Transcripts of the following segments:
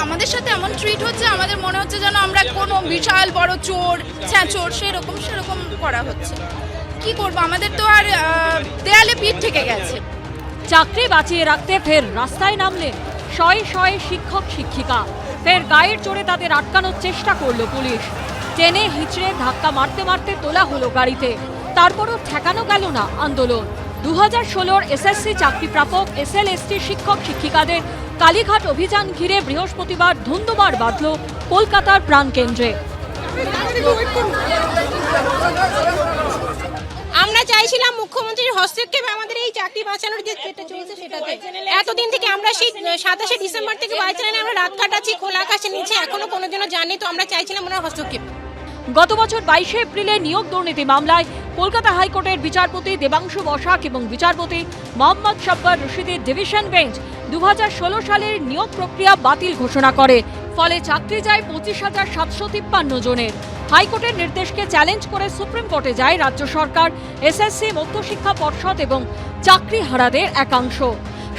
আমাদের সাথে এমন ট্রিট হচ্ছে, আমাদের মনে হচ্ছে যেন আমরা কোনো বিশাল বড় চোর ছ্যাঁচোর সেরকম করা হচ্ছে। কি করব, আমাদের তো আর দেয়ালে পিঠ থেকে গেছে। চাকরি বাঁচিয়ে রাখতে ফের রাস্তায় নামলেন শয়ে শয়ে শিক্ষক শিক্ষিকা। ফের গায়ের জোরে তাদের আটকানোর চেষ্টা করলো পুলিশ। টেনে হিচড়ে ধাক্কা মারতে মারতে তোলা হলো গাড়িতে। তারপরও ঠেকানো গেল না আন্দোলন। 2016 এসএসসি চাকরি প্রাপক এসএলএসটি শিক্ষক শিক্ষিকাদের কালীঘাট অভিযান ঘিরে বৃহস্পতিবার ধুন্ধুমার বাঁধল কলকাতার প্রাণকেন্দ্রে। আমরা চাইছিলাম মুখ্যমন্ত্রীর হস্তক্ষেপে আমাদের এই চাকরি বাঁচানোর যে যেটা চলছে সেটাতে। এতদিন থেকে আমরা সেই 27শে ডিসেম্বর থেকে বাঁচানো আমরা রাত কাটাচ্ছি খোলা আকাশের নিচে, এখনো কোনোদিনও জানি। তো আমরা চাইছিলাম ওনার হস্তক্ষেপ। গত বছর 22শে এপ্রিলে নিয়োগ দুর্নীতি মামলায় কলকাতা হাইকোর্টের বিচারপতি দেবাংশু বসাক এবং বিচারপতি মোহাম্মদ সাব্বার রশিদের ডিভিশন বেঞ্চ 2016 সালের নিয়োগ প্রক্রিয়া বাতিল ঘোষণা করে। ফলে চাকরি যায় 25,753 জনের। হাইকোর্টের নির্দেশকে চ্যালেঞ্জ করে সুপ্রিম কোর্টে যায় রাজ্য সরকার, এসএসসি, মধ্যশিক্ষা পর্ষদ এবং চাকরিহারাদের একাংশ।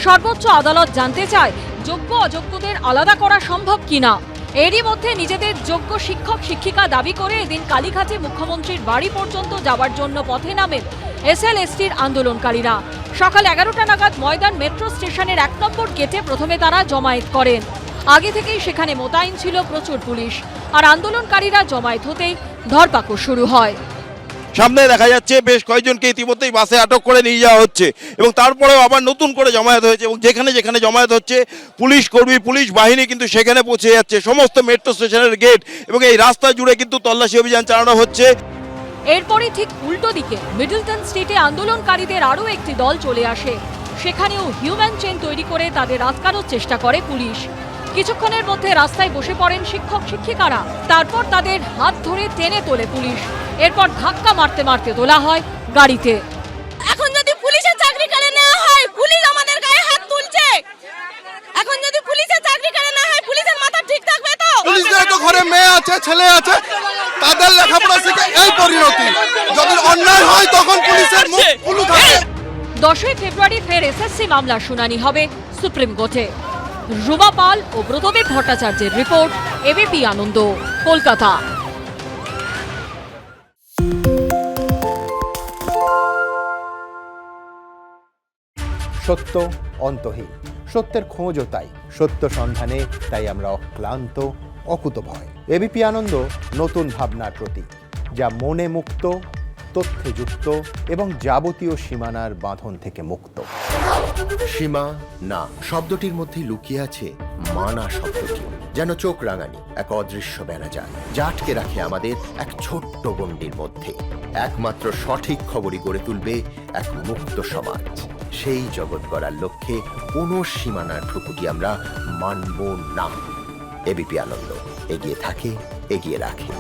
সর্বোচ্চ আদালত জানতে চায় যোগ্য অযোগ্যদের আলাদা করা সম্ভব কিনা। এরই মধ্যে নিজেদের যোগ্য শিক্ষক শিক্ষিকা দাবি করে এদিন কালীঘাটে মুখ্যমন্ত্রীর বাড়ি পর্যন্ত যাওয়ার জন্য পথে নামেন এসএলএসটির আন্দোলনকারীরা। সকাল 11টা নাগাদ ময়দান মেট্রো স্টেশনের 1 নম্বর গেটে প্রথমে তারা জমায়েত করেন। আগে থেকেই সেখানে মোতায়েন ছিল প্রচুর পুলিশ। আর আন্দোলনকারীরা জমায়েত হতেই ধরপাকড় শুরু হয়। সামনে দেখা যাচ্ছে বেশ কয়েকজনকে ইতিমধ্যেই বাসে আটক করে নিয়ে যাওয়া হচ্ছে এবং তারপরেও আবার নতুন করে জমায়েত হয়েছে এবং যেখানে যেখানে জমায়েত হচ্ছে পুলিশ কর্মী, পুলিশ বাহিনী কিন্তু সেখানে পৌঁছে যাচ্ছে। সমস্ত মেট্রো স্টেশনের গেট এবং এই রাস্তা জুড়ে কিন্তু তল্লাশি অভিযান চালানো হচ্ছে। এরপরই ঠিক উল্টো দিকে মিডলটন স্ট্রিটে আন্দোলনকারীদের আরও একটি দল চলে আসে। সেখানেও হিউম্যান চেইন তৈরি করে তাদের আটকানোর চেষ্টা করে পুলিশ। কিছুক্ষণের মধ্যে রাস্তায় বসে পড়েন শিক্ষক শিক্ষিকারা। তারপর তাদের হাত ধরে টেনে তোলে পুলিশ। এরপর ধাক্কা মারতে মারতে তোলা হয় গাড়িতে। এখন যদি পুলিশের চাকরি কেড়ে নেওয়া হয়, পুলিশ আমাদের গায়ে হাত তুলছে। এখন যদি পুলিশের চাকরি কেড়ে নেওয়া হয়, পুলিশের মাথা ঠিক থাকবে তো? পুলিশদের তো ঘরে মেয়ে আছে, ছেলে আছে, তাদের লেখাপড়া শিখে এই পরিণতি। যদি অন্যায় হয় তখন পুলিশের মুখ খুলে থাকে। 10ই ফেব্রুয়ারি ফের এসএসসি মামলার শুনানি হবে সুপ্রিম কোর্টে। রুমা পাল ও ব্রতদেব ভট্টাচার্যের রিপোর্ট, এবিপি আনন্দ, কলকাতা। সত্য অন্তহীন, সত্যের খোঁজও তাই, সত্য সন্ধানে তাই আমরা অক্লান্ত, অকুতভয়। এবিপি আনন্দ নতুন ভাবনার প্রতীক, যা মনে মুক্ত, তথ্যে যুক্ত এবং যাবতীয় সীমানার বাঁধন থেকে মুক্ত। সীমা না শব্দটির মধ্যে লুকিয়ে আছে মানা শব্দটি, যেন চোখ রাঙানি এক অদৃশ্য বেড়াজাল, যা আটকে রাখে আমাদের এক ছোট্ট গণ্ডির মধ্যে। একমাত্র সঠিক খবরই গড়ে তুলবে এক মুক্ত সমাজ। সেই জগৎ গড়ার লক্ষ্যে কোনো সীমানার ঠুকুটি আমরা মানব না। এবিপি আনন্দ এগিয়ে থাকে, এগিয়ে রাখে।